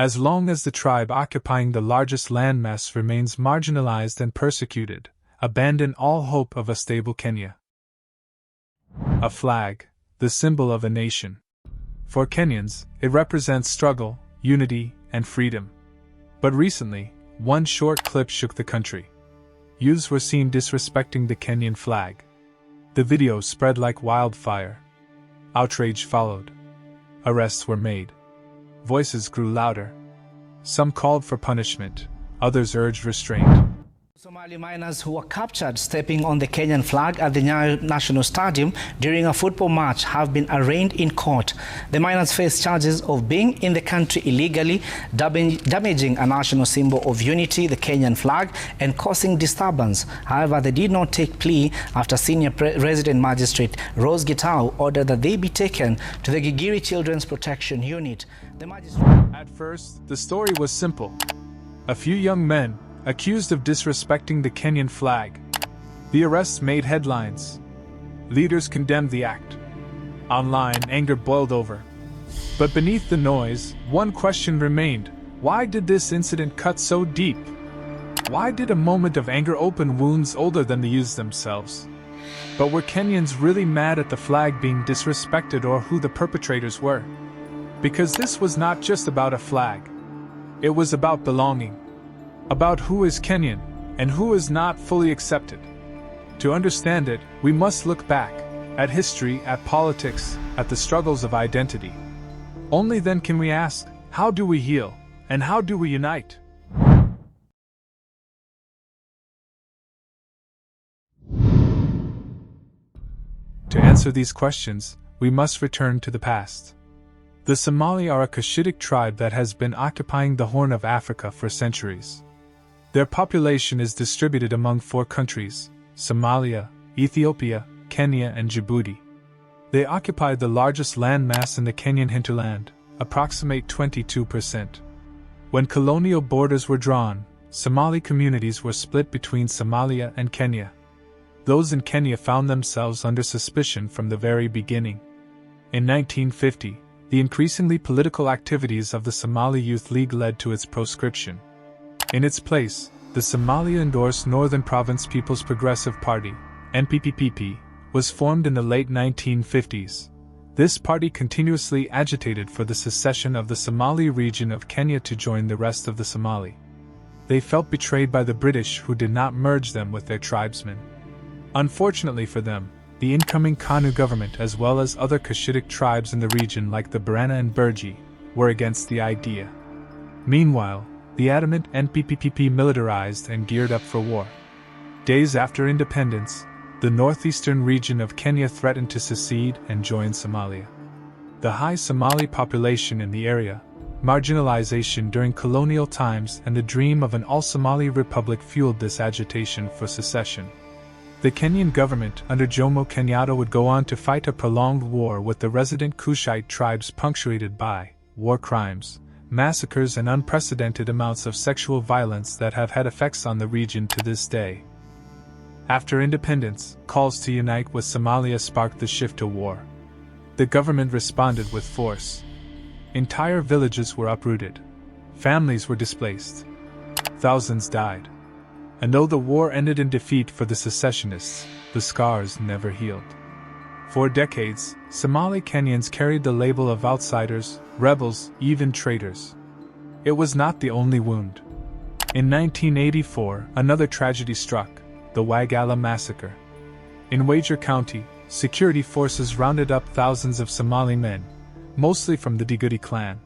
As long as the tribe occupying the largest landmass remains marginalized and persecuted, abandon all hope of a stable Kenya. A flag, the symbol of a nation. For Kenyans, it represents struggle, unity, and freedom. But recently, one short clip shook the country. Youths were seen disrespecting the Kenyan flag. The video spread like wildfire. Outrage followed. Arrests were made. Voices grew louder. Some called for punishment, others urged restraint. Somali miners who were captured stepping on the Kenyan flag at the Nyayo National Stadium during a football match have been arraigned in court. The miners face charges of being in the country illegally, damaging a national symbol of unity, the Kenyan flag, and causing disturbance. However, they did not take plea after senior resident magistrate Rose Gitau ordered that they be taken to the Gigiri Children's Protection Unit. At first, the story was simple. A few young men accused of disrespecting the Kenyan flag. The arrests made headlines. Leaders condemned the act. Online, anger boiled over. But beneath the noise, one question remained. Why did this incident cut so deep? Why did a moment of anger open wounds older than the youths themselves? But were Kenyans really mad at the flag being disrespected, or who the perpetrators were? Because this was not just about a flag. It was about belonging. About who is Kenyan, and who is not fully accepted. To understand it, we must look back, at history, at politics, at the struggles of identity. Only then can we ask, how do we heal, and how do we unite? To answer these questions, we must return to the past. The Somali are a Cushitic tribe that has been occupying the Horn of Africa for centuries. Their population is distributed among 4 countries: Somalia, Ethiopia, Kenya, and Djibouti. They occupy the largest landmass in the Kenyan hinterland, approximate 22%. When colonial borders were drawn, Somali communities were split between Somalia and Kenya. Those in Kenya found themselves under suspicion from the very beginning. In 1950, the increasingly political activities of the Somali Youth League led to its proscription. In its place, the Somalia-endorsed Northern Province People's Progressive Party, NPPPP, was formed in the late 1950s. This party continuously agitated for the secession of the Somali region of Kenya to join the rest of the Somali. They felt betrayed by the British, who did not merge them with their tribesmen. Unfortunately for them, the incoming KANU government, as well as other Cushitic tribes in the region like the Barana and Burji, were against the idea. Meanwhile, the adamant NPPPP militarized and geared up for war. Days after independence, the northeastern region of Kenya threatened to secede and join Somalia. The high Somali population in the area, marginalization during colonial times, and the dream of an all-Somali republic fueled this agitation for secession. The Kenyan government under Jomo Kenyatta would go on to fight a prolonged war with the resident Kushite tribes, punctuated by war crimes, massacres, and unprecedented amounts of sexual violence that have had effects on the region to this day. After independence, calls to unite with Somalia sparked the shift to war. The government responded with force. Entire villages were uprooted. Families were displaced. Thousands died. And though the war ended in defeat for the secessionists, the scars never healed. For decades, Somali Kenyans carried the label of outsiders, rebels, even traitors. It was not the only wound. In 1984, another tragedy struck, the Wagala massacre. In Wajer County, security forces rounded up thousands of Somali men, mostly from the Digudi clan.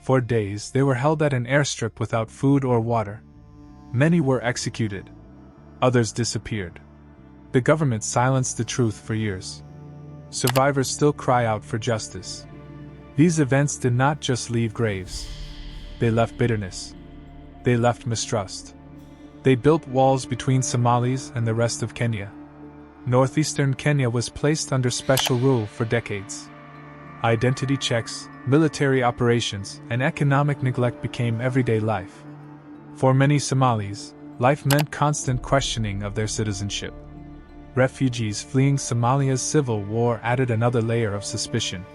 For days they were held at an airstrip without food or water. Many were executed. Others disappeared. The government silenced the truth for years. Survivors still cry out for justice. These events did not just leave graves. They left bitterness. They left mistrust. They built walls between Somalis and the rest of Kenya. Northeastern Kenya was placed under special rule for decades. Identity checks, military operations, and economic neglect became everyday life. For many Somalis, life meant constant questioning of their citizenship. Refugees fleeing Somalia's civil war added another layer of suspicion.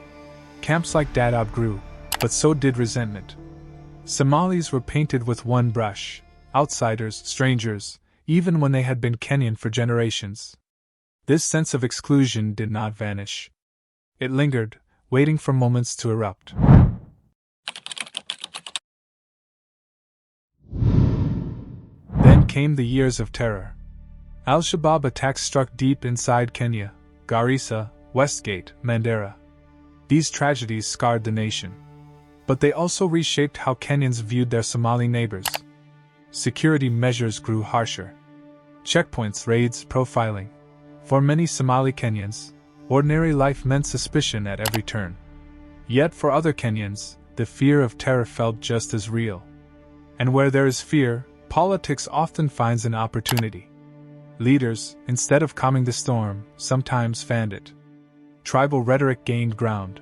Camps like Dadaab grew, but so did resentment. Somalis were painted with one brush, outsiders, strangers, even when they had been Kenyan for generations. This sense of exclusion did not vanish. It lingered, waiting for moments to erupt. Then came the years of terror. Al-Shabaab attacks struck deep inside Kenya, Garissa, Westgate, Mandera. These tragedies scarred the nation. But they also reshaped how Kenyans viewed their Somali neighbors. Security measures grew harsher. Checkpoints, raids, profiling. For many Somali Kenyans, ordinary life meant suspicion at every turn. Yet for other Kenyans, the fear of terror felt just as real. And where there is fear, politics often finds an opportunity. Leaders, instead of calming the storm, sometimes fanned it. Tribal rhetoric gained ground.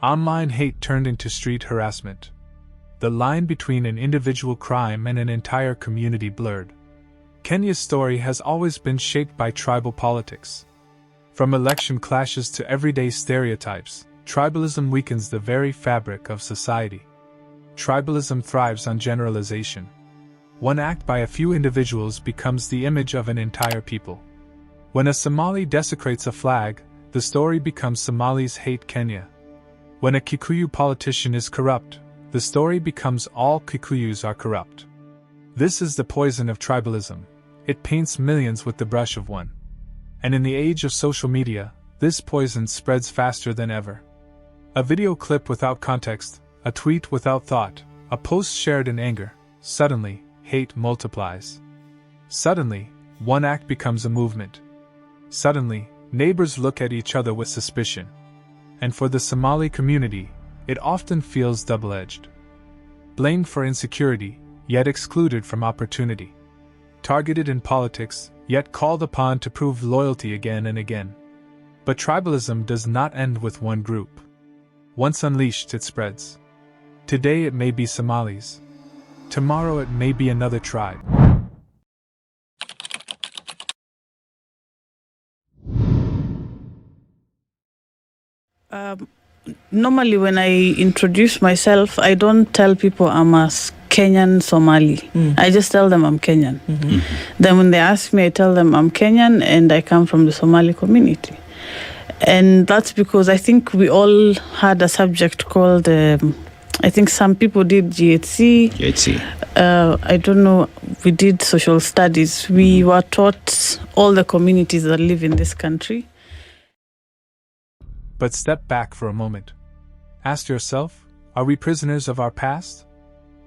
Online hate turned into street harassment. The line between an individual crime and an entire community blurred. Kenya's story has always been shaped by tribal politics. From election clashes to everyday stereotypes, tribalism weakens the very fabric of society. Tribalism thrives on generalization. One act by a few individuals becomes the image of an entire people. When a Somali desecrates a flag, the story becomes Somalis hate Kenya. When a Kikuyu politician is corrupt, the story becomes all Kikuyus are corrupt. This is the poison of tribalism. It paints millions with the brush of one. And in the age of social media, this poison spreads faster than ever. A video clip without context, a tweet without thought, a post shared in anger, suddenly, hate multiplies. Suddenly, one act becomes a movement. Suddenly, neighbors look at each other with suspicion. And for the Somali community, it often feels double-edged. Blamed for insecurity, yet excluded from opportunity. Targeted in politics, yet called upon to prove loyalty again and again. But tribalism does not end with one group. Once unleashed, it spreads. Today it may be Somalis. Tomorrow it may be another tribe. Normally when I introduce myself, I don't tell people I'm a Kenyan Somali. I just tell them I'm Kenyan. Then when they ask me, I tell them I'm Kenyan and I come from the Somali community. And that's because I think we all had a subject called, I think some people did GHC. I don't know, we did social studies. We were taught all the communities that live in this country. But step back for a moment. Ask yourself, are we prisoners of our past?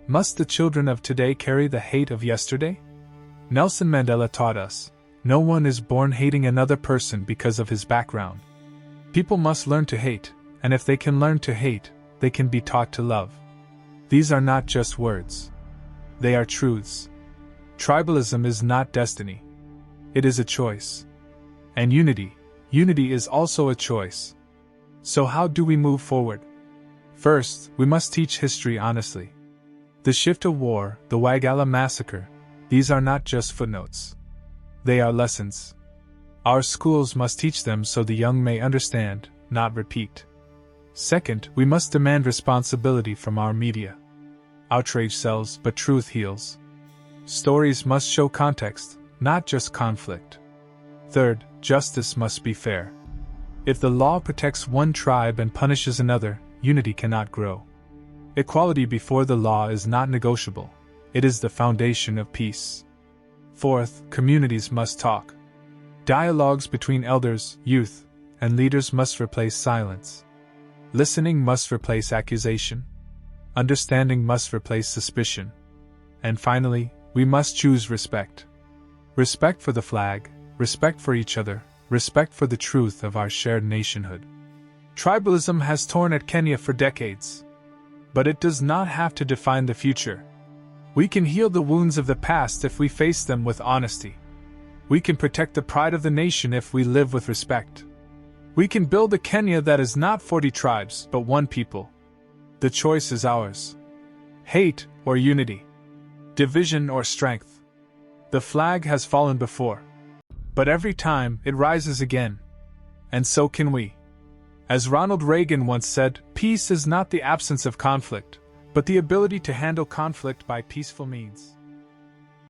Must the children of today carry the hate of yesterday? Nelson Mandela taught us, no one is born hating another person because of his background. People must learn to hate, and if they can learn to hate, they can be taught to love. These are not just words. They are truths. Tribalism is not destiny. It is a choice. And unity is also a choice. So how do we move forward? First, we must teach history honestly. The Shifta War, the Wagala Massacre, these are not just footnotes. They are lessons. Our schools must teach them so the young may understand, not repeat. Second, we must demand responsibility from our media. Outrage sells, but truth heals. Stories must show context, not just conflict. Third, justice must be fair. If the law protects one tribe and punishes another, unity cannot grow. Equality before the law is not negotiable. It is the foundation of peace. Fourth, communities must talk. Dialogues between elders, youth, and leaders must replace silence. Listening must replace accusation. Understanding must replace suspicion. And finally, we must choose respect. Respect for the flag, respect for each other, respect for the truth of our shared nationhood. Tribalism has torn at Kenya for decades. But it does not have to define the future. We can heal the wounds of the past if we face them with honesty. We can protect the pride of the nation if we live with respect. We can build a Kenya that is not 40 tribes, but one people. The choice is ours. Hate or unity. Division or strength. The flag has fallen before. But every time, it rises again. And so can we. As Ronald Reagan once said, peace is not the absence of conflict, but the ability to handle conflict by peaceful means.